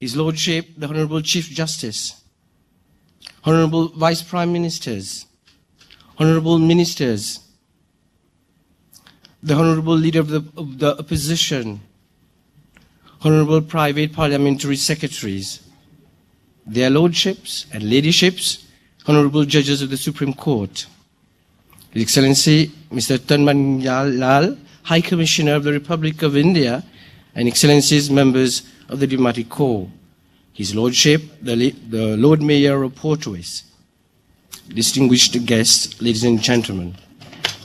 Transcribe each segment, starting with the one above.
His Lordship, the Honorable Chief Justice, Honorable Vice Prime Ministers, Honorable Ministers, the Honorable Leader of the Opposition, Honorable Private Parliamentary Secretaries, their Lordships and Ladyships, Honorable Judges of the Supreme Court, His Excellency Mr. Tanmanya Lal, High Commissioner of the Republic of India, and Excellencies, members of the Diplomatic Corps, His Lordship, the Lord Mayor of Portway, distinguished guests, ladies and gentlemen,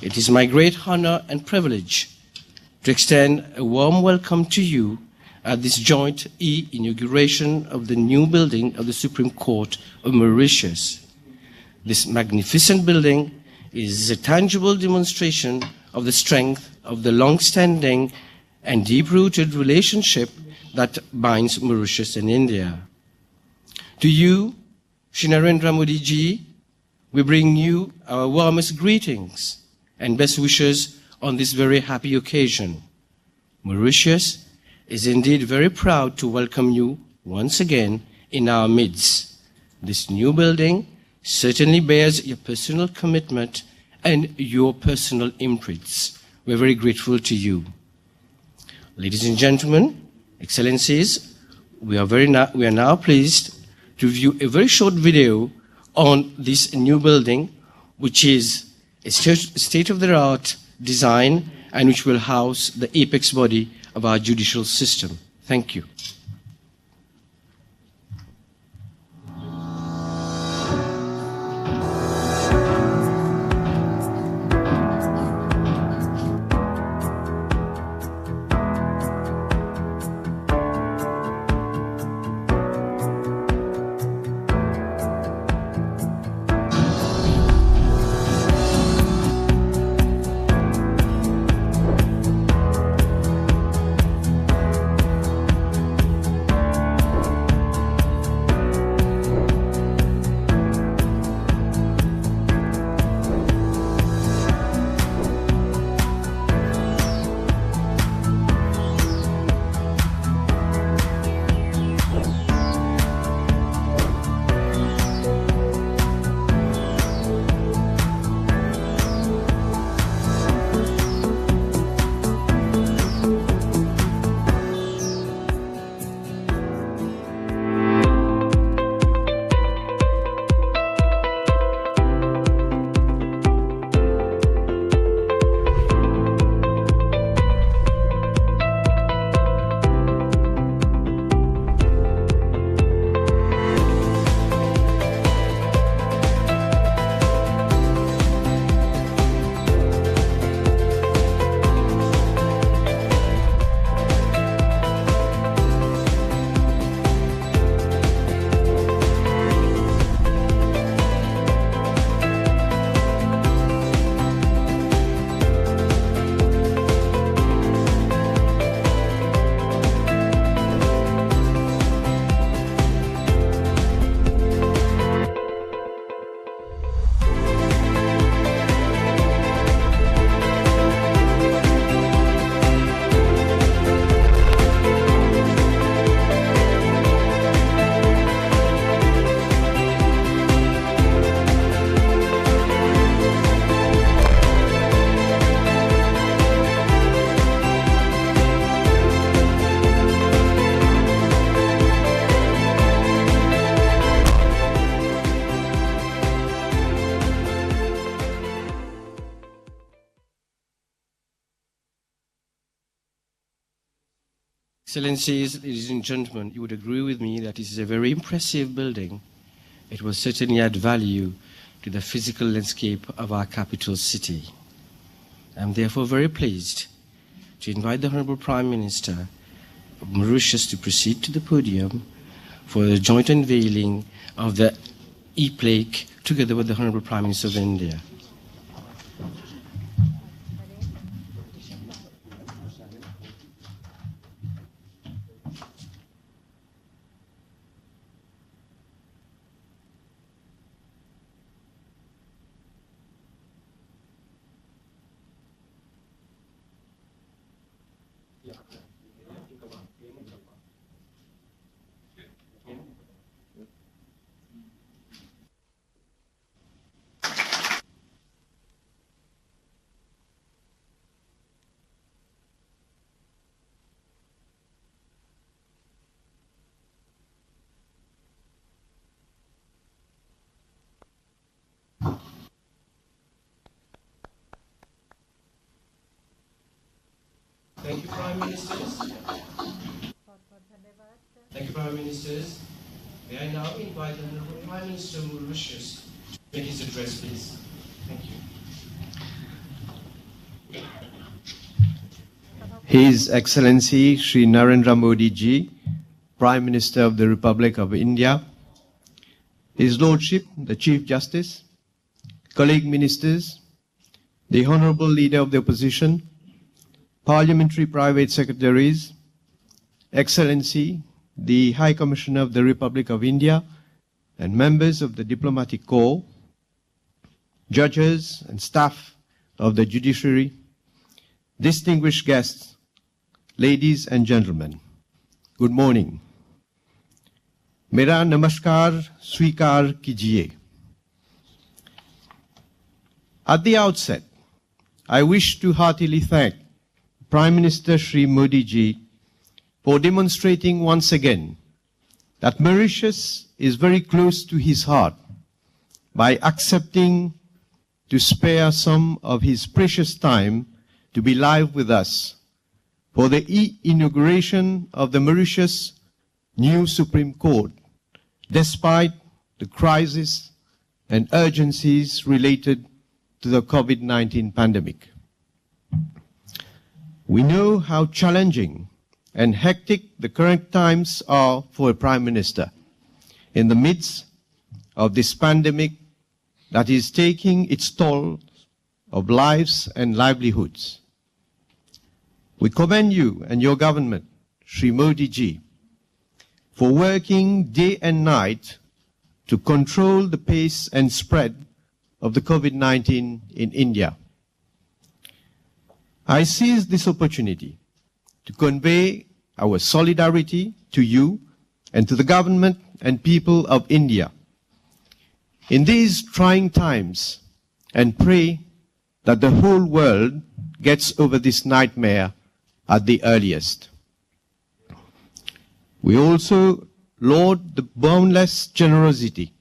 it is my great honor and privilege to extend a warm welcome to you at this joint inauguration of the new building of the Supreme Court of Mauritius. This magnificent building is a tangible demonstration of the strength of the long-standing and deep-rooted relationship that binds Mauritius and India. To you, Shri Narendra Modi ji, we bring you our warmest greetings and best wishes on this very happy occasion. Mauritius is indeed very proud to welcome you once again in our midst. This new building certainly bears your personal commitment and your personal imprints. We're very grateful to you. Ladies and gentlemen, Excellencies, we are now pleased to view a very short video on this new building, which is a state-of-the-art design and which will house the apex body of our judicial system. Thank you. Excellencies, ladies and gentlemen, you would agree with me that this is a very impressive building. It will certainly add value to the physical landscape of our capital city. I'm therefore very pleased to invite the Honorable Prime Minister of Mauritius to proceed to the podium for the joint unveiling of the e-plaque together with the Honorable Prime Minister of India. Thank you, Prime Ministers. Thank you, Prime Ministers. May I now invite the Honourable Prime Minister of Mauritius to make his address, please. Thank you. His Excellency Shri Narendra Modi ji, Prime Minister of the Republic of India, His Lordship, the Chief Justice, colleague ministers, the Honourable Leader of the Opposition, Parliamentary Private Secretaries, Excellency, the High Commissioner of the Republic of India, and members of the Diplomatic Corps, judges and staff of the judiciary, distinguished guests, ladies and gentlemen, good morning. Mera namaskar swikar kijiye. At the outset, I wish to heartily thank Prime Minister Shri Modi ji for demonstrating once again that Mauritius is very close to his heart by accepting to spare some of his precious time to be live with us for the inauguration of the Mauritius new Supreme Court, despite the crisis and urgencies related to the COVID-19 pandemic. We know how challenging and hectic the current times are for a Prime Minister in the midst of this pandemic that is taking its toll of lives and livelihoods. We commend you and your government, Shri Modi ji, for working day and night to control the pace and spread of the COVID-19 in India. I seize this opportunity to convey our solidarity to you and to the government and people of India in these trying times, and pray that the whole world gets over this nightmare at the earliest. We also laud the boundless generosity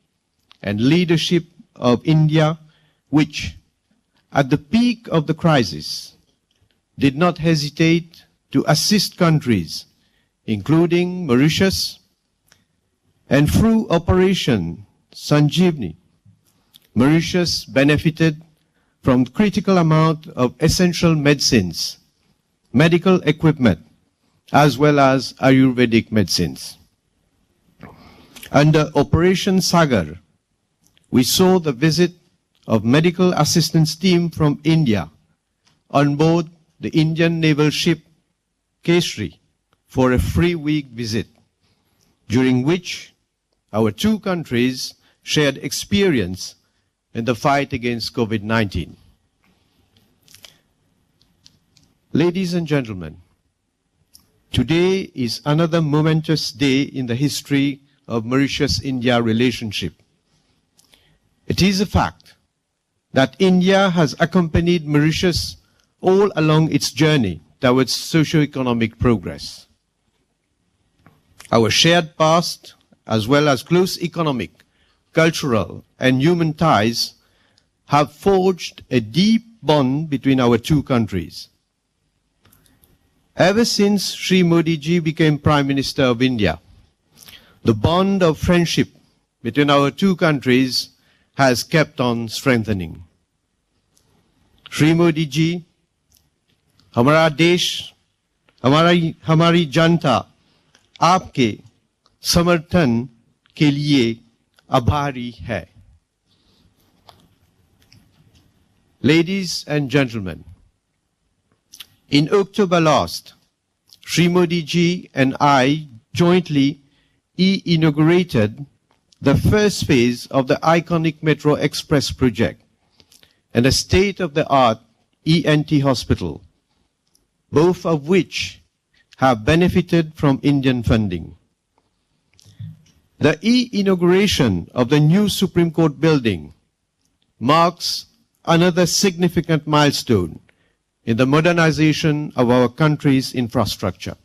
and leadership of India, which, at the peak of the crisis, did not hesitate to assist countries, including Mauritius, and through Operation Sanjeevani, Mauritius benefited from critical amount of essential medicines, medical equipment, as well as Ayurvedic medicines. Under Operation Sagar, we saw the visit of medical assistance team from India on board the Indian naval ship Kesari for a 3-week visit, during which our two countries shared experience in the fight against COVID-19. Ladies and gentlemen, today is another momentous day in the history of Mauritius-India relationship. It is a fact that India has accompanied Mauritius all along its journey towards socio-economic progress. Our shared past, as well as close economic, cultural, and human ties, have forged a deep bond between our two countries. Ever since Shri Modi ji became Prime Minister of India, the bond of friendship between our two countries has kept on strengthening. Shri Modi ji, हमारा देश, हमारी जनता आपके समर्थन के लिए आभारी है. Ladies and gentlemen, in October last, Shri Modi ji and I jointly inaugurated the first phase of the iconic Metro Express project and a state-of-the-art ENT hospital, both of which have benefited from Indian funding. The inauguration of the new Supreme Court building marks another significant milestone in the modernization of our country's infrastructure.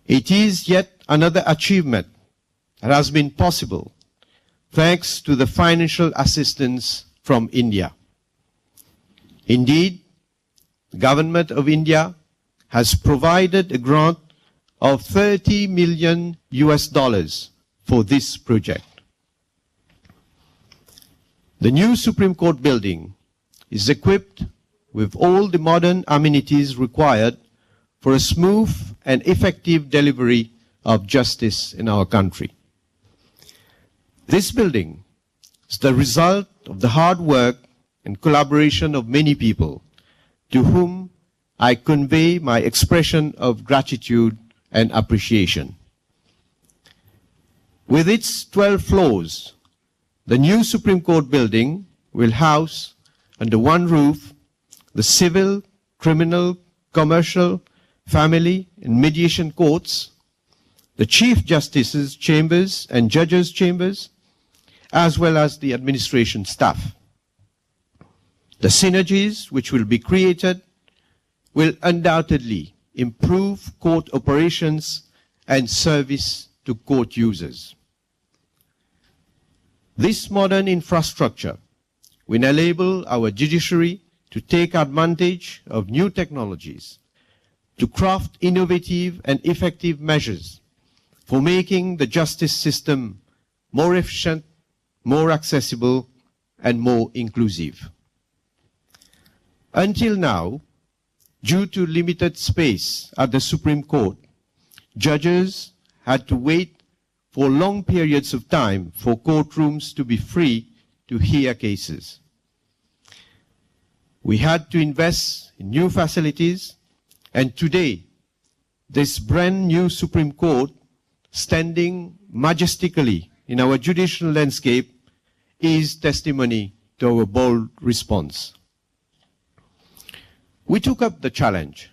It is yet another achievement that has been possible thanks to the financial assistance from India. Indeed, the Government of India has provided a grant of $30 million for this project. The new Supreme Court building is equipped with all the modern amenities required for a smooth and effective delivery of justice in our country. This building is the result of the hard work and collaboration of many people, to whom I convey my expression of gratitude and appreciation. With its 12 floors, the new Supreme Court building will house under one roof the civil, criminal, commercial, family, and mediation courts, the Chief Justice's chambers and judges' chambers, as well as the administration staff. The synergies which will be created will undoubtedly improve court operations and service to court users. This modern infrastructure will enable our judiciary to take advantage of new technologies, to craft innovative and effective measures for making the justice system more efficient, more accessible, and more inclusive. Until now, due to limited space at the Supreme Court, judges had to wait for long periods of time for courtrooms to be free to hear cases. We had to invest in new facilities, and today, this brand new Supreme Court, standing majestically in our judicial landscape, is testimony to our bold response. We took up the challenge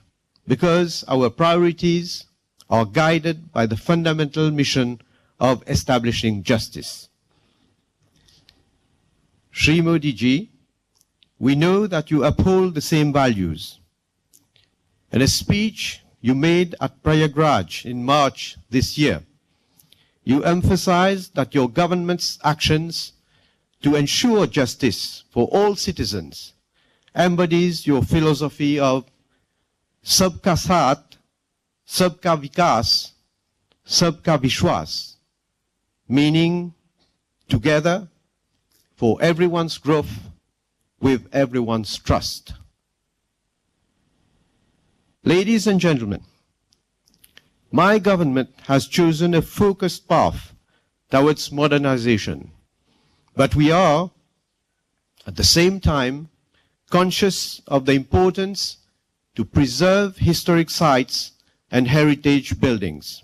because our priorities are guided by the fundamental mission of establishing justice. Shri Modi ji, we know that you uphold the same values. In a speech you made at Prayagraj in March this year, you emphasized that your government's actions to ensure justice for all citizens embodies your philosophy of Sabka Saath, Sabka Vikas, Sabka Vishwas, meaning together for everyone's growth with everyone's trust. Ladies and gentlemen, my government has chosen a focused path towards modernization, but we are, at the same time, conscious of the importance to preserve historic sites and heritage buildings.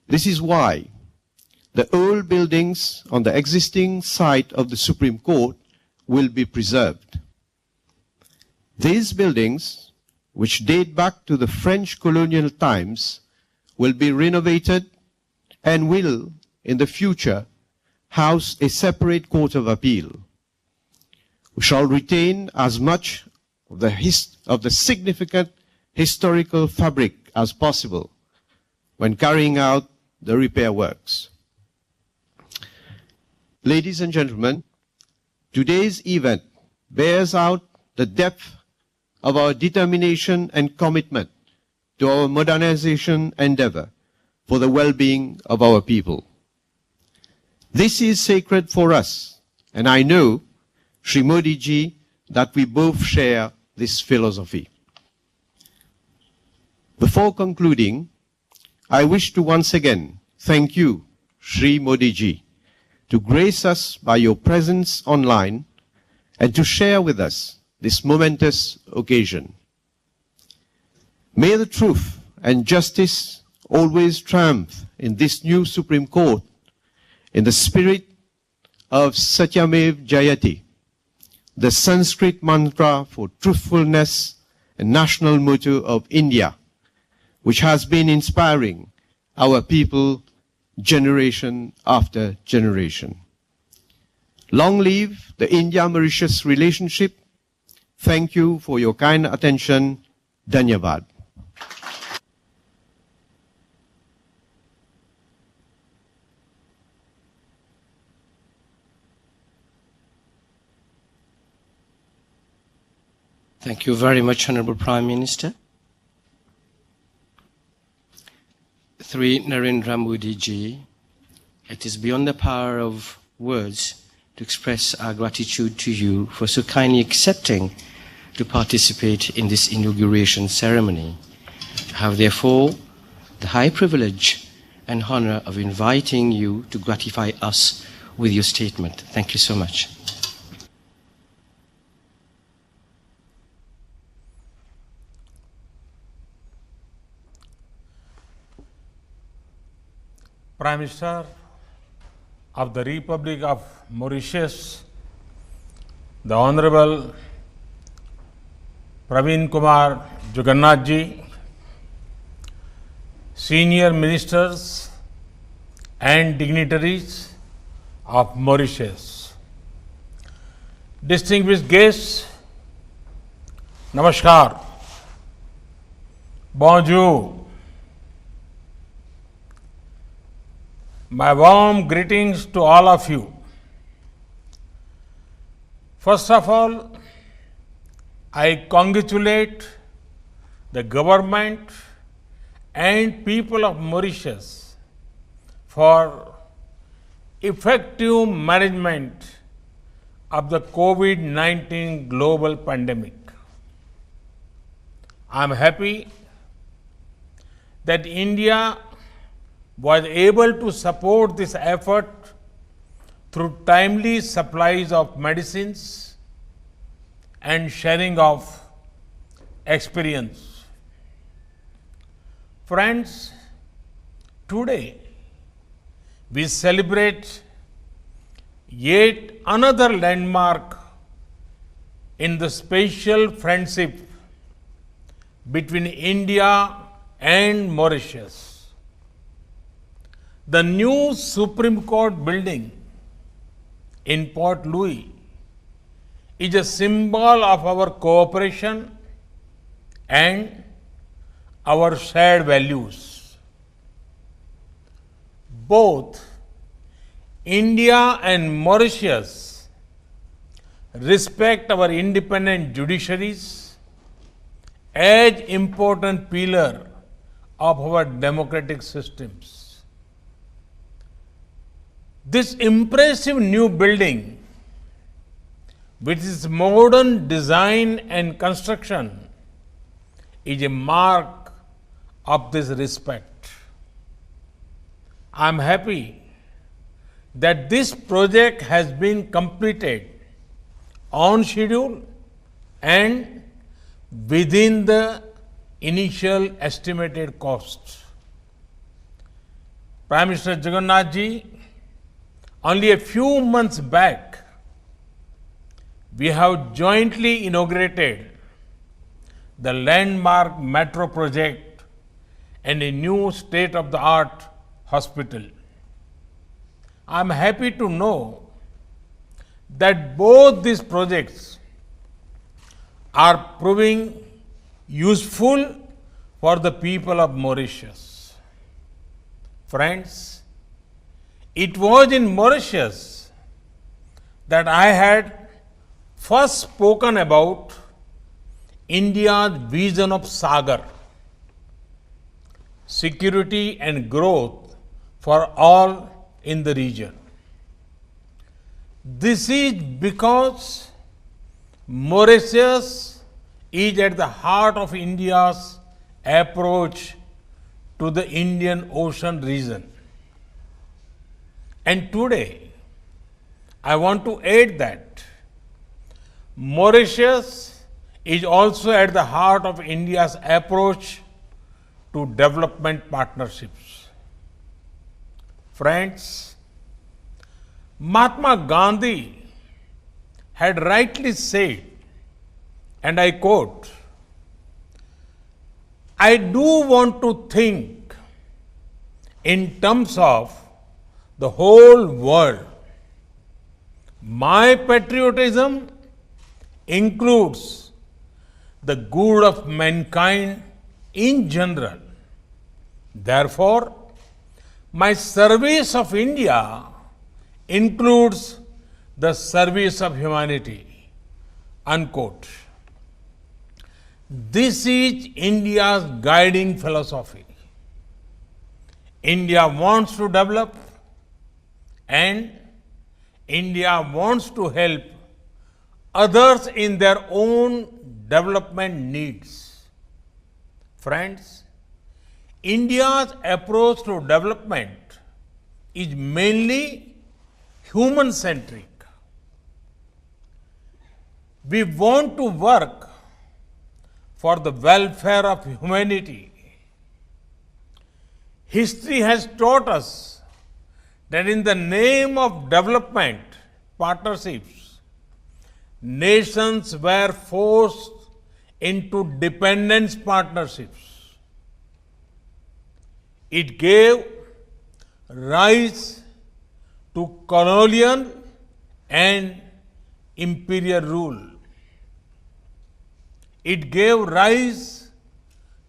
This is why the old buildings on the existing site of the Supreme Court will be preserved. These buildings, which date back to the French colonial times, will be renovated and will, in the future, house a separate court of appeal. We shall retain as much of the significant historical fabric as possible when carrying out the repair works. Ladies and gentlemen, today's event bears out the depth of our determination and commitment to our modernization endeavor for the well-being of our people. This is sacred for us, and I know, Shri Modi ji, that we both share this philosophy. Before concluding, I wish to once again thank you, Shri Modi ji, to grace us by your presence online and to share with us this momentous occasion. May the truth and justice always triumph in this new Supreme Court in the spirit of Satyamev Jayate, the Sanskrit mantra for truthfulness and national motto of India, which has been inspiring our people generation after generation. Long live the India-Mauritius relationship. Thank you for your kind attention. Dhanyavad. Thank you very much, Honorable Prime Minister. Shri Narendra Modi ji, it is beyond the power of words to express our gratitude to you for so kindly accepting to participate in this inauguration ceremony. I have therefore the high privilege and honor of inviting you to gratify us with your statement. Thank you so much. Prime Minister of the Republic of Mauritius, the Honorable Pravind Jugnauth ji, senior ministers and dignitaries of Mauritius, distinguished guests, Namaskar, Bonjour. My warm greetings to all of you. First of all, I congratulate the government and people of Mauritius for effective management of the COVID-19 global pandemic. I am happy that India was able to support this effort through timely supplies of medicines and sharing of experience. Friends, today we celebrate yet another landmark in the special friendship between India and Mauritius. The new Supreme Court building in Port Louis is a symbol of our cooperation and our shared values. Both India and Mauritius respect our independent judiciaries as important pillar of our democratic systems. This impressive new building, with its modern design and construction, is a mark of this respect. I am happy that this project has been completed on schedule and within the initial estimated cost. Prime Minister Jugnauth ji, only a few months back, we have jointly inaugurated the landmark metro project and a new state-of-the-art hospital. I am happy to know that both these projects are proving useful for the people of Mauritius. Friends, it was in Mauritius that I had first spoken about India's vision of Sagar, security and growth for all in the region. This is because Mauritius is at the heart of India's approach to the Indian Ocean region. And today, I want to add that Mauritius is also at the heart of India's approach to development partnerships. Friends, Mahatma Gandhi had rightly said, and I quote, "I do want to think in terms of the whole world. My patriotism includes the good of mankind in general. Therefore, my service of India includes the service of humanity." Unquote. This is India's guiding philosophy. India wants to develop and India wants to help others in their own development needs. Friends, India's approach to development is mainly human-centric. We want to work for the welfare of humanity. History has taught us that in the name of development partnerships, nations were forced into dependence partnerships. It gave rise to colonial and imperial rule. It gave rise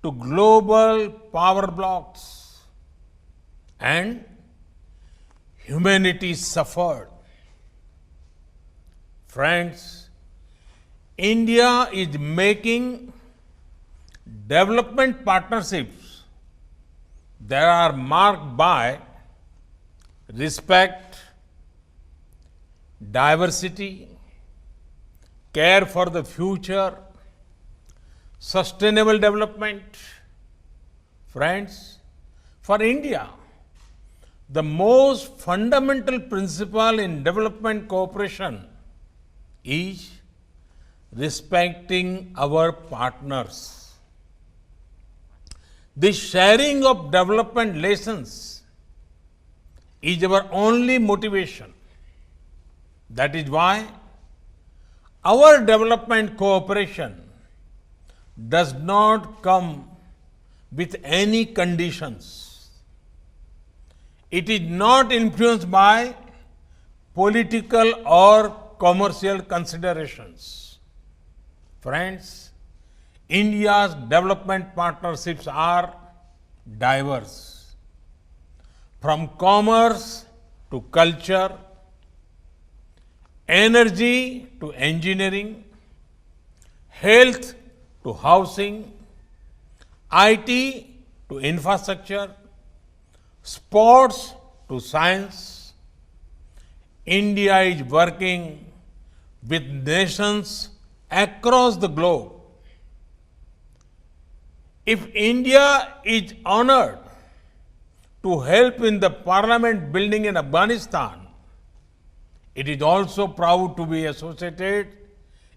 to global power blocks, and humanity suffered. Friends, India is making development partnerships that are marked by respect, diversity, care for the future, sustainable development. Friends, for India, the most fundamental principle in development cooperation is respecting our partners. The sharing of development lessons is our only motivation. That is why our development cooperation does not come with any conditions. It is not influenced by political or commercial considerations. Friends, India's development partnerships are diverse. From commerce to culture, energy to engineering, health to housing, IT to infrastructure, sports to science, India is working with nations across the globe. If India is honored to help in the parliament building in Afghanistan, it is also proud to be associated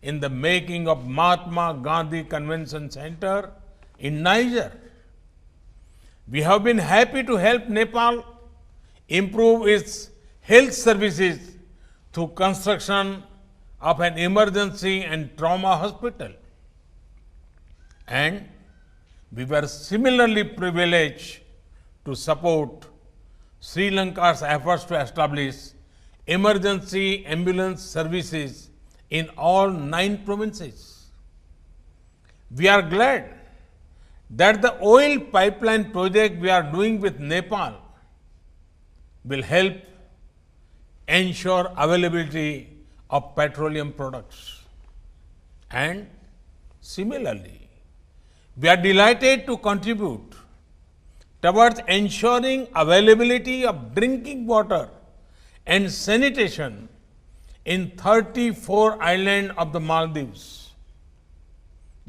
in the making of Mahatma Gandhi Convention Center in Niger. We have been happy to help Nepal improve its health services through construction of an emergency and trauma hospital. And we were similarly privileged to support Sri Lanka's efforts to establish emergency ambulance services in all 9 provinces. We are glad that the oil pipeline project we are doing with Nepal will help ensure availability of petroleum products. And similarly, we are delighted to contribute towards ensuring availability of drinking water and sanitation in 34 islands of the Maldives.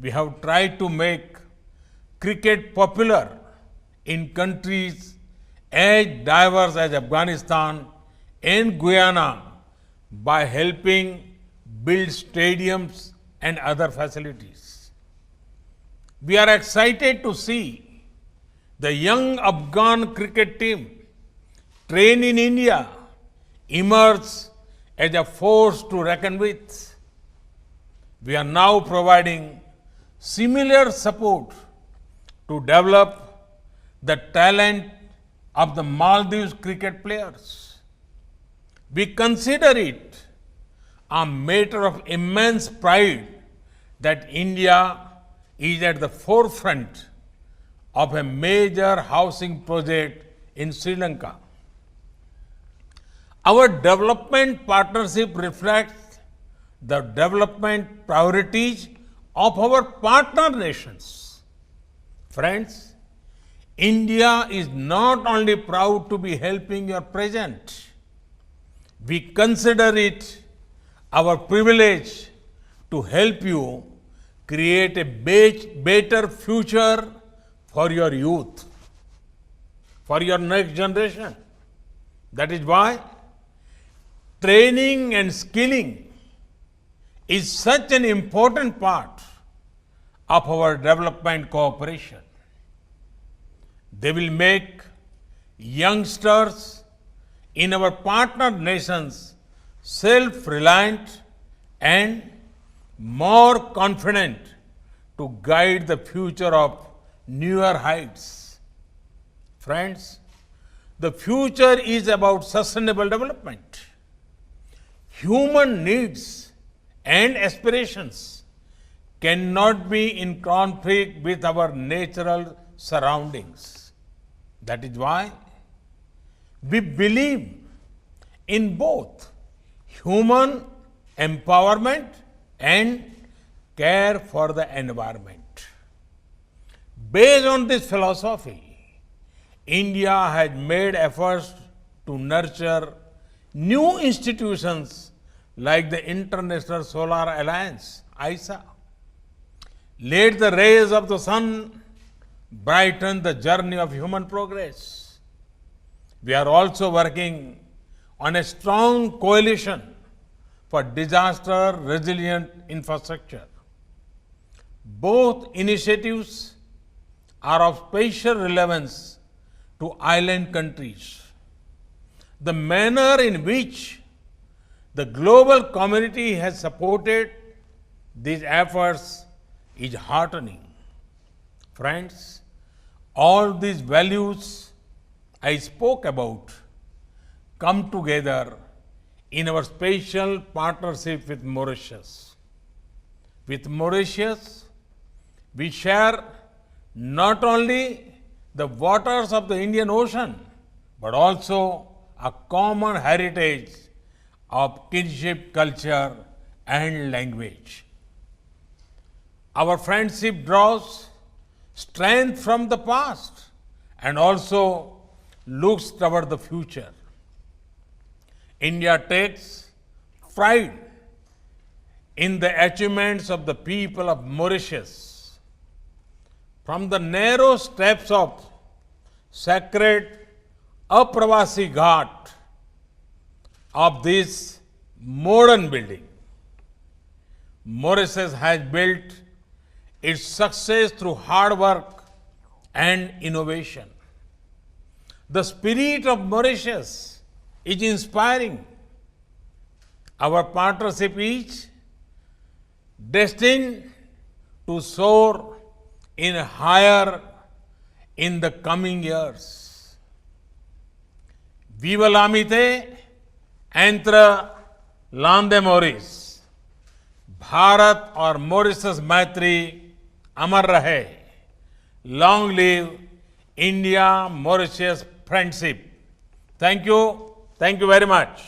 We have tried to make cricket popular in countries as diverse as Afghanistan and Guyana by helping build stadiums and other facilities. We are excited to see the young Afghan cricket team trained in India emerge as a force to reckon with. We are now providing similar support to develop the talent of the Maldives cricket players. We consider it a matter of immense pride that India is at the forefront of a major housing project in Sri Lanka. Our development partnership reflects the development priorities of our partner nations. Friends, India is not only proud to be helping your present, we consider it our privilege to help you create a better future for your youth, for your next generation. That is why training and skilling is such an important part of our development cooperation. They will make youngsters in our partner nations self-reliant and more confident to guide the future of newer heights. Friends, the future is about sustainable development. Human needs and aspirations cannot be in conflict with our natural surroundings. That is why we believe in both human empowerment and care for the environment. Based on this philosophy, India has made efforts to nurture new institutions like the International Solar Alliance, ISA. Let the rays of the sun brighten the journey of human progress. We are also working on a strong coalition for disaster-resilient infrastructure. Both initiatives are of special relevance to island countries. The manner in which the global community has supported these efforts is heartening. Friends, all these values I spoke about come together in our special partnership with Mauritius. With Mauritius, we share not only the waters of the Indian Ocean, but also a common heritage of kinship, culture, and language. Our friendship draws strength from the past and also looks toward the future. India takes pride in the achievements of the people of Mauritius. From the narrow steps of sacred Apravasi Ghat of this modern building, Mauritius has built its success through hard work and innovation. The spirit of Mauritius is inspiring. Our partnership is destined to soar in higher in the coming years. Viva l'amitié entre l'Inde Maurice. Bharat और Mauritius मैत्री अमर रहे. Long live India Mauritius friendship. Thank you. Thank you very much.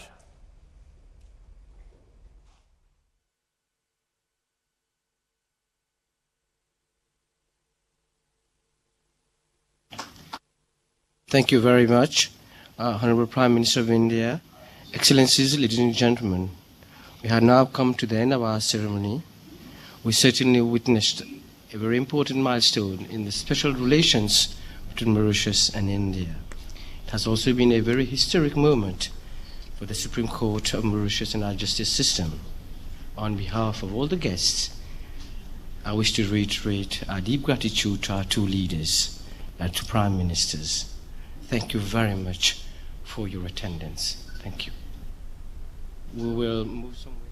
Thank you very much, Honorable Prime Minister of India. Excellencies, ladies and gentlemen, we have now come to the end of our ceremony. We certainly witnessed a very important milestone in the special relations between Mauritius and India. It has also been a very historic moment for the Supreme Court of Mauritius and our justice system. On behalf of all the guests, I wish to reiterate our deep gratitude to our two leaders and to Prime Ministers. Thank you very much for your attendance. Thank you. We will move somewhere.